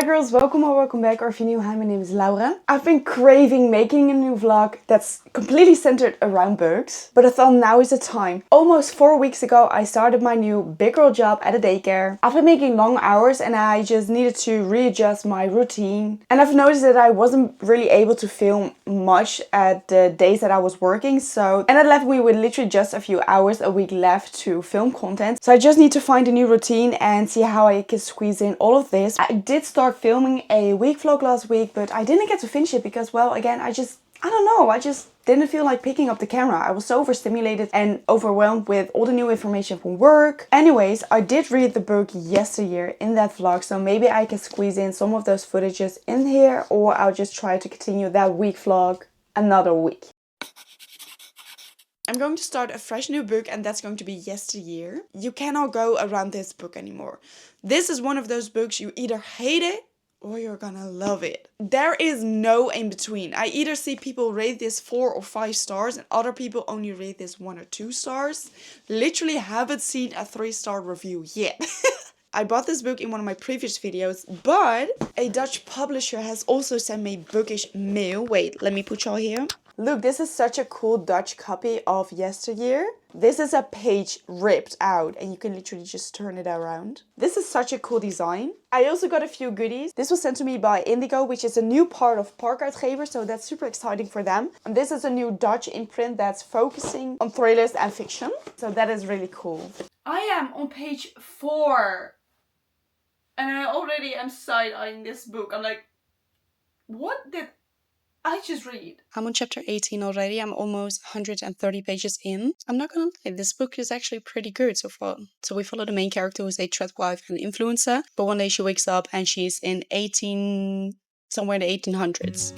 girls, welcome or welcome back, or if you're new, hi, my name is Laura. I've been craving making a new vlog that's completely centered around books, but I thought now is the time. Almost 4 weeks ago, I started my new big girl job at a daycare. I've been making long hours and I just needed to readjust my routine. And I've noticed that I wasn't really able to film much at the days that I was working, and that left me with literally just a few hours a week left to film content. So I just need to find a new routine and see how I can squeeze in all of this. I did start filming a week vlog last week, but I didn't get to finish it because, well, again, I don't know, I just didn't feel like picking up the camera. I was so overstimulated and overwhelmed with all the new information from work. Anyways, I did read the book yesteryear in that vlog, so maybe I can squeeze in some of those footages in here, or I'll just try to continue that week vlog another week. I'm going to start a fresh new book, and that's going to be Yesteryear. You cannot go around this book anymore. This is one of those books you either hate it or you're gonna love it. There is no in between. I either see people rate this 4 or 5 stars and other people only rate this 1 or 2 stars. Literally haven't seen a 3-star review yet. I bought this book in one of my previous videos, but a Dutch publisher has also sent me bookish mail. Wait, let me put y'all here. Look, this is such a cool Dutch copy of Yesteryear. This is a page ripped out and you can literally just turn it around. This is such a cool design. I also got a few goodies. This was sent to me by Indigo, which is a new part of Park Uitgever, so that's super exciting for them. And this is a new Dutch imprint that's focusing on thrillers and fiction. So that is really cool. I am on page 4 and I already am side-eyeing this book. I'm like, what did I just read? I'm on chapter 18 already. I'm almost 130 pages in. I'm not gonna lie, this book is actually pretty good so far. So we follow the main character who is a threadwife and influencer. But one day she wakes up and she's in somewhere in the 1800s.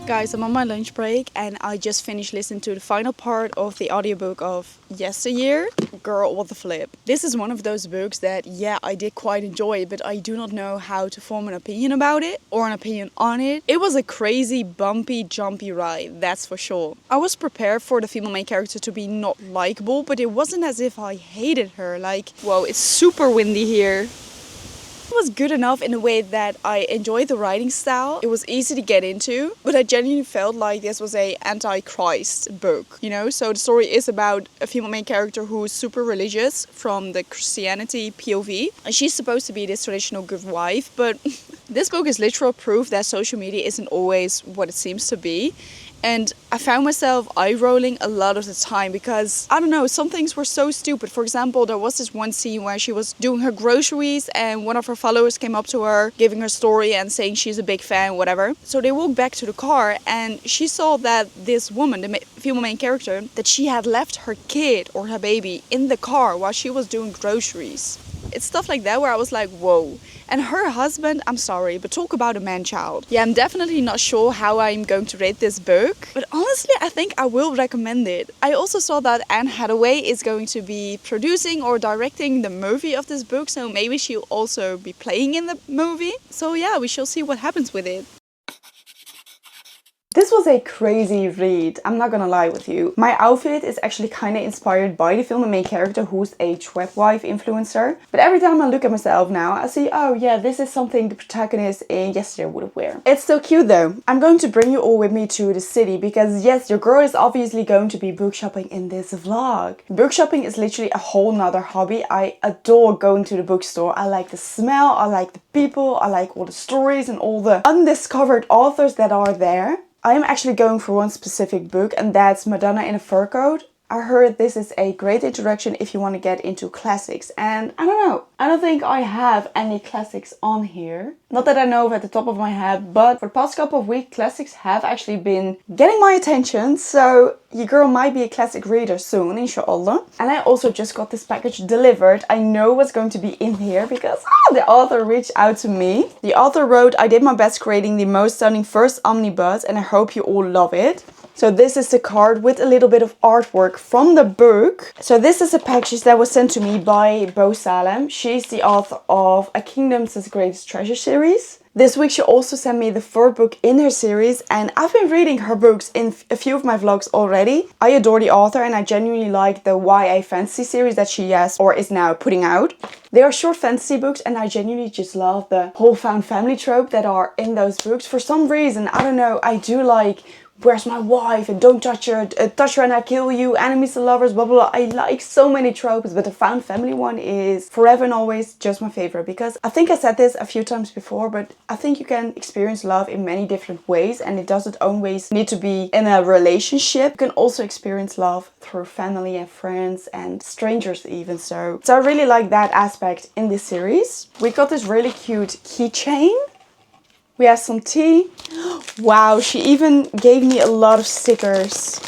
Guys, I'm on my lunch break and I just finished listening to the final part of the audiobook of Yesteryear. Girl, what the flip. This is one of those books that, yeah, I did quite enjoy, but I do not know how to form an opinion about it or an opinion on it. It was a crazy, bumpy, jumpy ride, that's for sure. I was prepared for the female main character to be not likable, but it wasn't as if I hated her. Like, whoa, it's super windy here. It was good enough in a way that I enjoyed the writing style. It was easy to get into, but I genuinely felt like this was a anti-Christ book, you know? So the story is about a female main character who is super religious from the Christianity POV. And she's supposed to be this traditional good wife, but this book is literal proof that social media isn't always what it seems to be. And I found myself eye-rolling a lot of the time because, I don't know, some things were so stupid. For example, there was this one scene where she was doing her groceries and one of her followers came up to her, giving her story and saying she's a big fan, whatever. So they walked back to the car and she saw that this woman, the female main character, that she had left her kid or her baby in the car while she was doing groceries. It's stuff like that where I was like, whoa. And her husband, I'm sorry, but talk about a man-child. Yeah, I'm definitely not sure how I'm going to rate this book, but honestly, I think I will recommend it. I also saw that Anne Hathaway is going to be producing or directing the movie of this book, so maybe she'll also be playing in the movie. So yeah, we shall see what happens with it. This was a crazy read, I'm not gonna lie with you. My outfit is actually kind of inspired by the film main character who's a threadwife influencer. But every time I look at myself now, I see, oh yeah, this is something the protagonist in Yesteryear would wear. It's still cute though. I'm going to bring you all with me to the city because yes, your girl is obviously going to be book shopping in this vlog. Book shopping is literally a whole nother hobby. I adore going to the bookstore. I like the smell, I like the people, I like all the stories and all the undiscovered authors that are there. I am actually going for one specific book, and that's Madonna in a Fur Coat. I heard this is a great introduction if you want to get into classics. And I don't know, I don't think I have any classics on here. Not that I know of at the top of my head, but for the past couple of weeks, classics have actually been getting my attention. So your girl might be a classic reader soon, inshallah. And I also just got this package delivered. I know what's going to be in here because the author reached out to me. The author wrote, "I did my best creating the most stunning first omnibus and I hope you all love it." So this is the card with a little bit of artwork from the book. So this is a package that was sent to me by Salaam. She's the author of A Kingdom's Greatest Treasure series. This week she also sent me the fourth book in her series, and I've been reading her books in a few of my vlogs already. I adore the author and I genuinely like the YA fantasy series that she has or is now putting out. They are short fantasy books and I genuinely just love the whole found family trope that are in those books. For some reason, I don't know, I do like "Where's my wife?" and "Don't touch her," "Touch her and I kill you," "Enemies to lovers," blah blah blah. I like so many tropes, but the found family one is forever and always just my favorite, because I think I said this a few times before, but I think you can experience love in many different ways, and it doesn't always need to be in a relationship. You can also experience love through family and friends and strangers even. So I really like that aspect in this series. We got this really cute keychain. We have some tea. Wow, she even gave me a lot of stickers.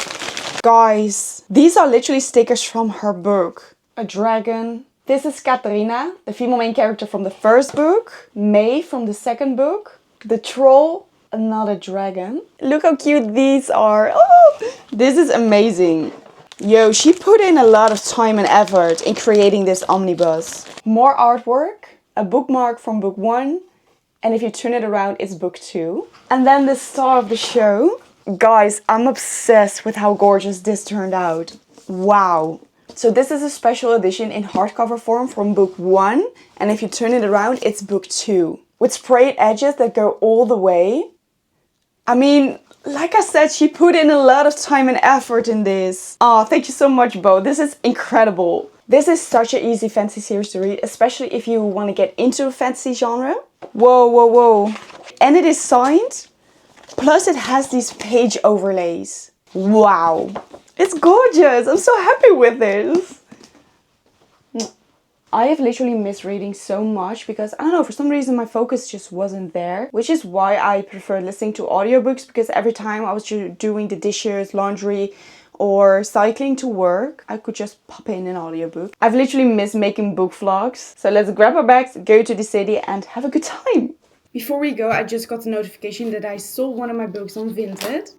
Guys, these are literally stickers from her book. A dragon. This is Katrina, the female main character from the first book. May from the second book. The troll, another dragon. Look how cute these are. Oh, this is amazing. Yo, she put in a lot of time and effort in creating this omnibus. More artwork. A bookmark from book 1. And if you turn it around, it's book 2. And then the star of the show. Guys, I'm obsessed with how gorgeous this turned out. Wow. So this is a special edition in hardcover form from book 1. And if you turn it around, it's book 2. With sprayed edges that go all the way. I mean, like I said, she put in a lot of time and effort in this. Oh, thank you so much, Bo. This is incredible. This is such an easy fantasy series to read, especially if you want to get into a fantasy genre. Whoa, whoa, whoa. And it is signed. Plus it has these page overlays. Wow. It's gorgeous. I'm so happy with this. I have literally missed reading so much because, I don't know, for some reason my focus just wasn't there. Which is why I prefer listening to audiobooks, because every time I was doing the dishes, laundry, or cycling to work, I could just pop in an audiobook. I've literally missed making book vlogs. So let's grab our bags, go to the city and have a good time. Before we go, I just got the notification that I sold one of my books on Vinted.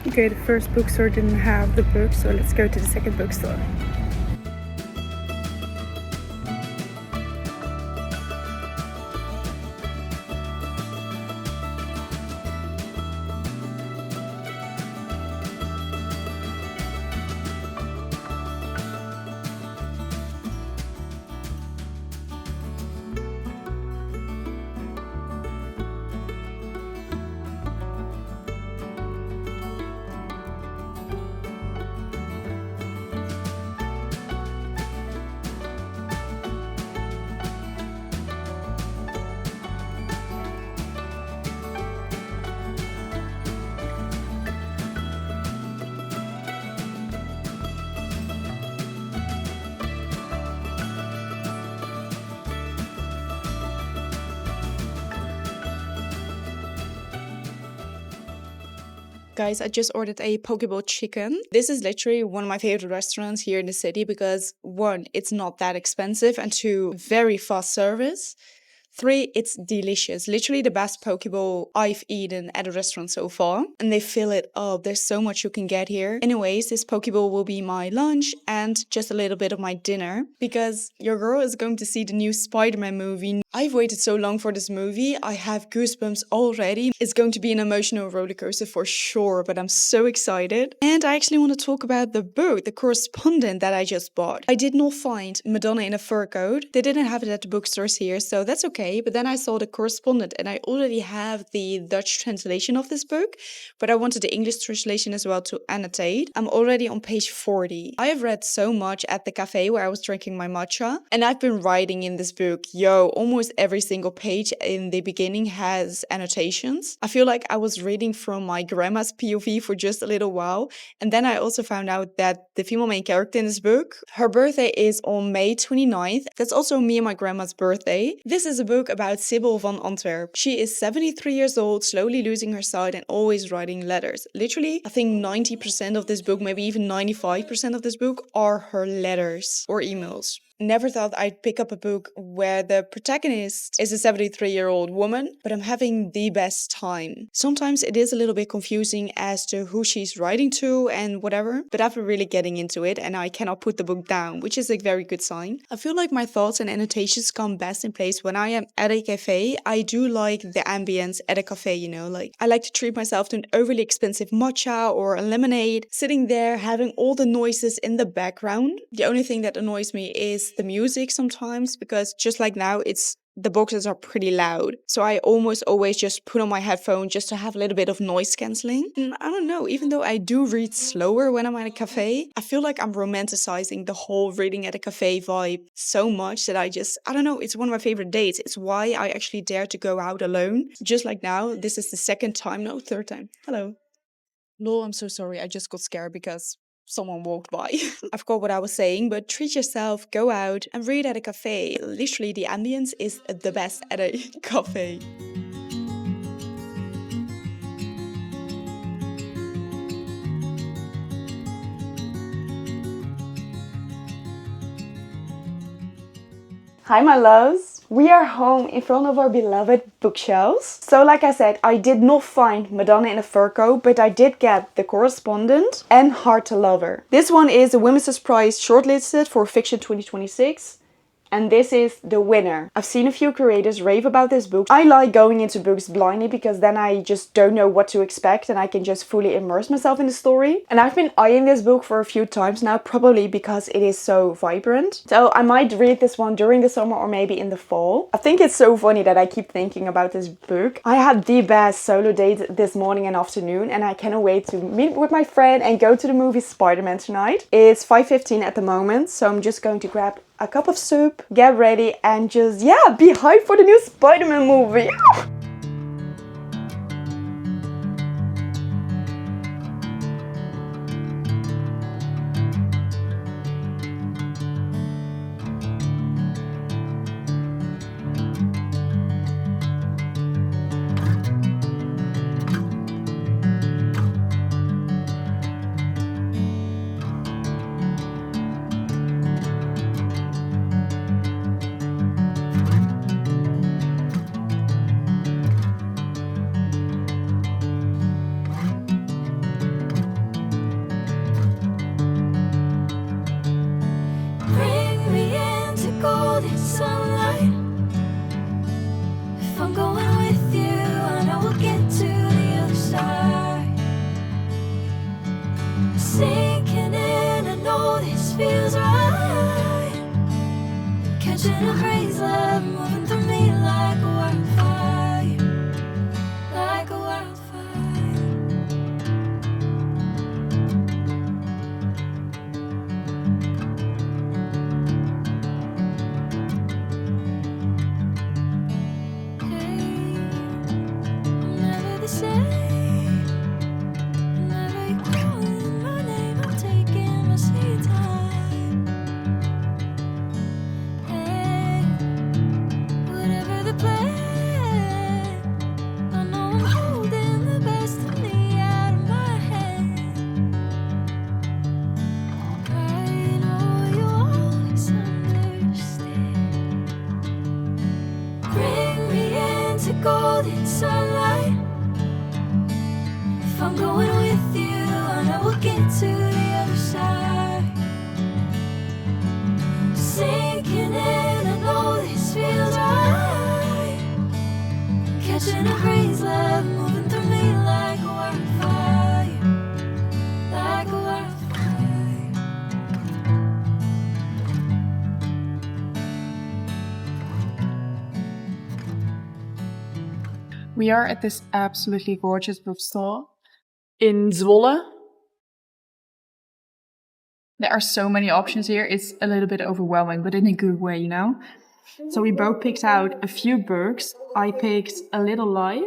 Okay, the first bookstore didn't have the book, so let's go to the second bookstore. Guys, I just ordered a pokeball chicken. This is literally one of my favorite restaurants here in the city because, one, it's not that expensive, and two, very fast service. 3, it's delicious. Literally the best Pokeball I've eaten at a restaurant so far. And they fill it up. There's so much you can get here. Anyways, this Pokeball will be my lunch and just a little bit of my dinner. Because your girl is going to see the new Spider-Man movie. I've waited so long for this movie. I have goosebumps already. It's going to be an emotional roller coaster for sure. But I'm so excited. And I actually want to talk about the book, the correspondent that I just bought. I did not find Madonna in a Fur Coat. They didn't have it at the bookstores here, so that's okay. But then I saw the correspondent and I already have the Dutch translation of this book, but I wanted the English translation as well to annotate. I'm already on page 40. I have read so much at the cafe where I was drinking my matcha, and I've been writing in this book. Almost every single page in the beginning has annotations. I feel like I was reading from my grandma's POV for just a little while, and then I also found out that the female main character in this book, her birthday is on May 29th. That's also me and my grandma's birthday. This is a book about Sybil van Antwerp. She is 73 years old, slowly losing her sight and always writing letters. Literally, I think 90% of this book, maybe even 95% of this book, are her letters or emails. Never thought I'd pick up a book where the protagonist is a 73-year-old woman, but I'm having the best time. Sometimes it is a little bit confusing as to who she's writing to and whatever, but I've been really getting into it and I cannot put the book down, which is a very good sign. I feel like my thoughts and annotations come best in place when I am at a cafe. I do like the ambience at a cafe, like I like to treat myself to an overly expensive matcha or a lemonade, sitting there having all the noises in the background. The only thing that annoys me is the music sometimes, because just like now, the boxes are pretty loud. So I almost always just put on my headphone just to have a little bit of noise cancelling. And I don't know, even though I do read slower when I'm at a cafe, I feel like I'm romanticizing the whole reading at a cafe vibe so much that I don't know, it's one of my favorite dates. It's why I actually dare to go out alone. Just like now, this is the third time. Hello. Lol, I'm so sorry. I just got scared because someone walked by. I forgot what I was saying, but treat yourself, go out and read at a cafe. Literally, the ambience is the best at a cafe. Hi my loves! We are home in front of our beloved bookshelves. So like I said, I did not find Madonna in a Fur Coat, but I did get The Correspondent and Hard to Love Her. This one is a Women's Prize shortlisted for Fiction 2026. And this is the winner. I've seen a few creators rave about this book. I like going into books blindly because then I just don't know what to expect and I can just fully immerse myself in the story. And I've been eyeing this book for a few times now, probably because it is so vibrant. So I might read this one during the summer or maybe in the fall. I think it's so funny that I keep thinking about this book. I had the best solo date this morning and afternoon and I cannot wait to meet with my friend and go to the movie Spider-Man tonight. It's 5:15 at the moment, so I'm just going to grab a cup of soup, get ready and just, be hyped for the new Spider-Man movie. Whatever the plan. golden sunlight. If I'm going with you, I know we'll get to the other side. Sinking in, I know this feels right. Catching a breeze, love moving through me like a wildfire, like a wildfire. We are at this absolutely gorgeous bookstore in Zwolle. There are so many options here. It's a little bit overwhelming, but in a good way, you know? So we both picked out a few books. I picked A Little Life.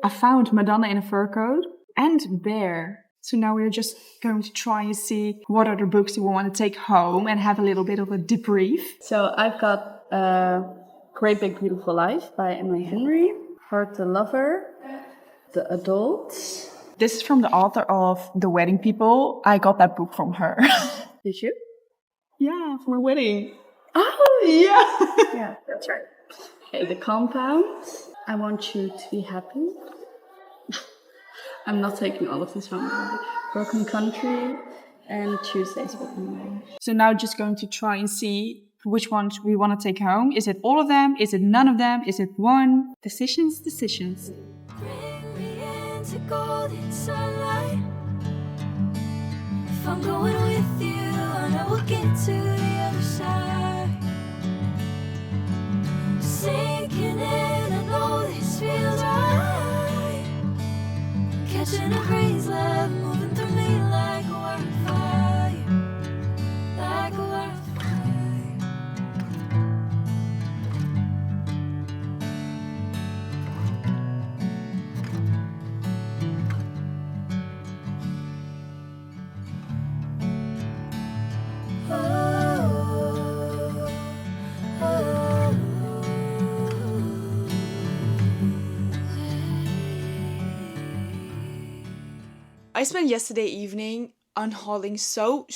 I found Madonna in a Fur Coat and Bear. So now we're just going to try and see what other books we want to take home and have a little bit of a debrief. So I've got Great Big Beautiful Life by Emily Henry, Heart the Lover, The Adults. This is from the author of The Wedding People. I got that book from her. Did you? Yeah, for a wedding. Oh, Yeah. yeah, that's right. Okay, The Compound, I Want You to Be Happy. I'm not taking all of this home. Broken Country and Tuesdays with Me. So now just going to try and see which ones we want to take home. Is it all of them? Is it none of them? Is it one? Decisions. Bring me into golden sunlight. If I'm going with you, I know we'll get to the other side. Sinking in, I know this feels right. Catching a breeze, love moving through me like a wildfire, like a wildfire. I spent yesterday evening unhauling so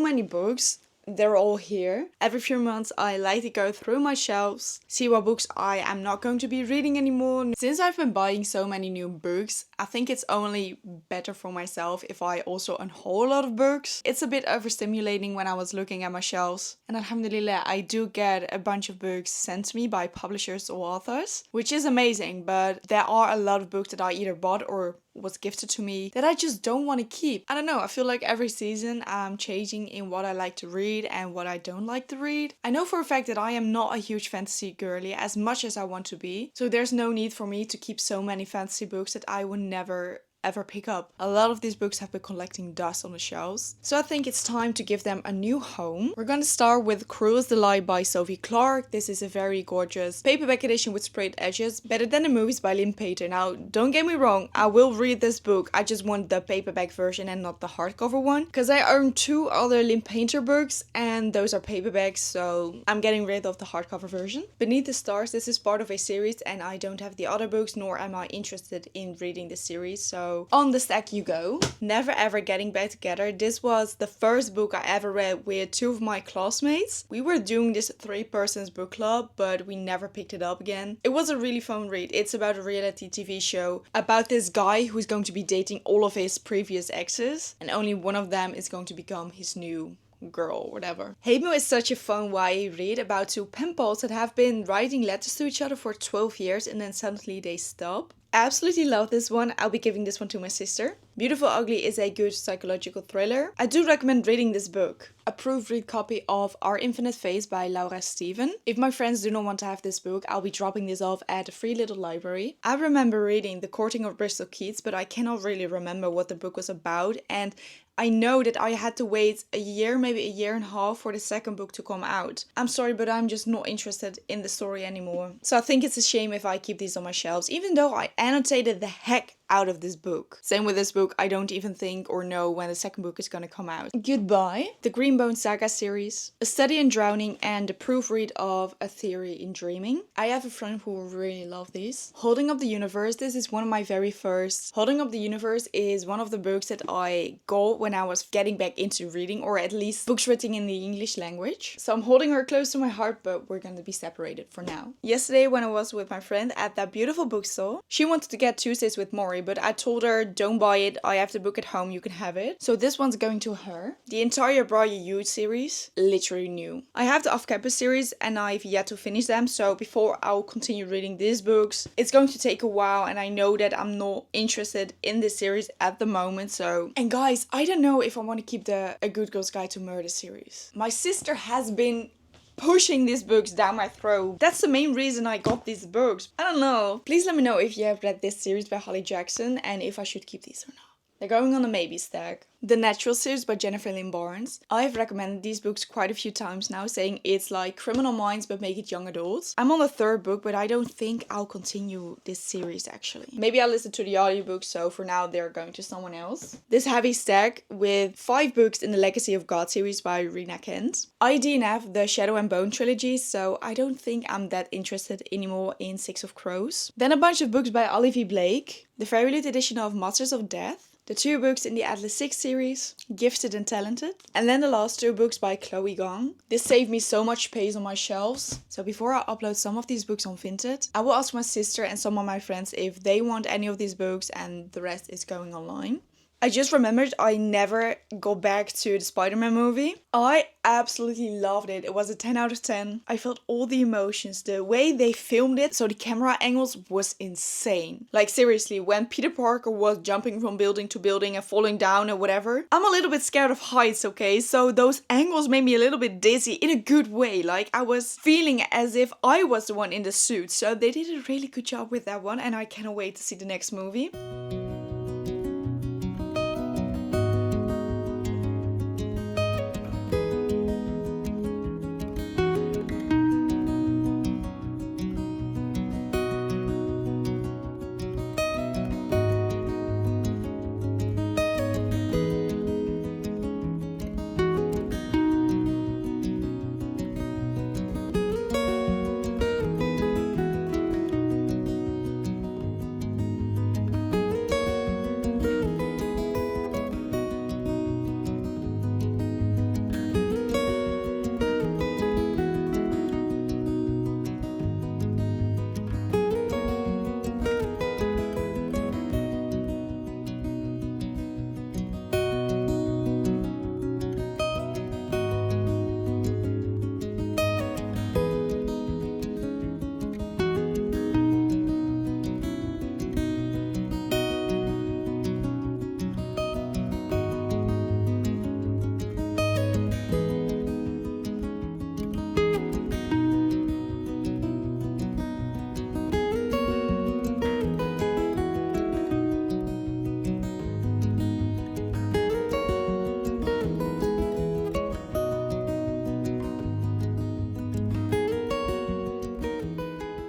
many books. They're all here. Every few months I like to go through my shelves, see what books I am not going to be reading anymore. Since I've been buying so many new books, I think it's only better for myself if I also unhaul a lot of books. It's a bit overstimulating when I was looking at my shelves. And alhamdulillah, I do get a bunch of books sent to me by publishers or authors, which is amazing, but there are a lot of books that I either bought or was gifted to me that I just don't want to keep. I don't know, I feel like every season I'm changing in what I like to read and what I don't like to read. I know for a fact that I am not a huge fantasy girly as much as I want to be, so there's no need for me to keep so many fantasy books that I would never ever pick up. A lot of these books have been collecting dust on the shelves, so I think it's time to give them a new home. We're gonna start with Cruel is the Lie by Sophie Clark. This is a very gorgeous paperback edition with sprayed edges, better than the movies by Lynn Pater. Now, don't get me wrong, I will read this book, I just want the paperback version and not the hardcover one, because I own 2 other Lynn Pater books and those are paperbacks, so I'm getting rid of the hardcover version. Beneath the Stars, this is part of a series and I don't have the other books, nor am I interested in reading the series, so on the stack you go. Never Ever Getting Back Together. This was the first book I ever read with 2 of my classmates. We were doing this 3-person's book club, but we never picked it up again. It was a really fun read. It's about a reality TV show about this guy who's going to be dating all of his previous exes, and only one of them is going to become his new girl, whatever. Hate Mail is such a fun YA read about 2 pen pals that have been writing letters to each other for 12 years and then suddenly they stop. Absolutely love this one. I'll be giving this one to my sister. Beautiful Ugly is a good psychological thriller. I do recommend reading this book. A proofread copy of Our Infinite Face by Laura Steven. If my friends do not want to have this book, I'll be dropping this off at a free little library. I remember reading The Courting of Bristol Keats, but I cannot really remember what the book was about, and I know that I had to wait a year, maybe a year and a half for the second book to come out. I'm sorry, but I'm just not interested in the story anymore. So I think it's a shame if I keep these on my shelves, even though I annotated the heck out of this book. Same with this book, I don't even think or know when the second book is gonna come out. Goodbye. The Greenbone Saga series, A Study in Drowning, and the proofread of A Theory in Dreaming. I have a friend who will really love these. Holding Up the Universe, this is one of my very first. Holding Up the Universe is one of the books that I got when I was getting back into reading, or at least books written in the English language. So I'm holding her close to my heart, but we're gonna be separated for now. Yesterday when I was with my friend at that beautiful bookstore, she wanted to get Tuesdays with Maury, but I told her, don't buy it, I have the book at home, you can have it. So this one's going to her. The entire Briar Youth series, literally new. I have the Off Campus series and I've yet to finish them, so before I'll continue reading these books, it's going to take a while, and I know that I'm not interested in this series at the moment, so. And guys, I don't know if I want to keep the A Good Girl's Guide to Murder series. My sister has been pushing these books down my throat. That's the main reason I got these books. I don't know. Please let me know if you have read this series by Holly Jackson and if I should keep these or not. They're going on a maybe stack. The Natural series by Jennifer Lynn Barnes. I've recommended these books quite a few times now, saying it's like Criminal Minds but make it young adults. I'm on the third book, but I don't think I'll continue this series actually. Maybe I'll listen to the audiobook, so for now they're going to someone else. This heavy stack with 5 books in the Legacy of God series by Rena Kent. I DNF the Shadow and Bone trilogy, so I don't think I'm that interested anymore in Six of Crows. Then a bunch of books by Olivia Blake. The Fairy Loot edition of Masters of Death. The 2 books in the Atlas 6 series, Gifted and Talented. And then the last 2 books by Chloe Gong. This saved me so much space on my shelves. So before I upload some of these books on Vinted, I will ask my sister and some of my friends if they want any of these books, and the rest is going online. I just remembered I never got back to the Spider-Man movie. I absolutely loved it. It was a 10 out of 10. I felt all the emotions. The way they filmed it, so the camera angles was insane. Like seriously, when Peter Parker was jumping from building to building and falling down or whatever. I'm a little bit scared of heights, okay? So those angles made me a little bit dizzy in a good way. Like I was feeling as if I was the one in the suit. So they did a really good job with that one, and I cannot wait to see the next movie.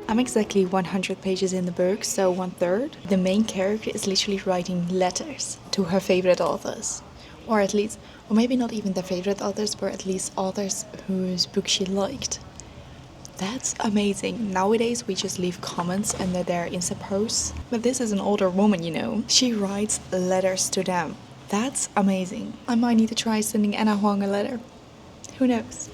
I'm exactly 100 pages in the book, so 1/3. The main character is literally writing letters to her favorite authors. Or at least, or maybe not even their favorite authors, but at least authors whose books she liked. That's amazing. Nowadays we just leave comments under their Insta posts. But this is an older woman, you know. She writes letters to them. That's amazing. I might need to try sending Anna Huang a letter. Who knows?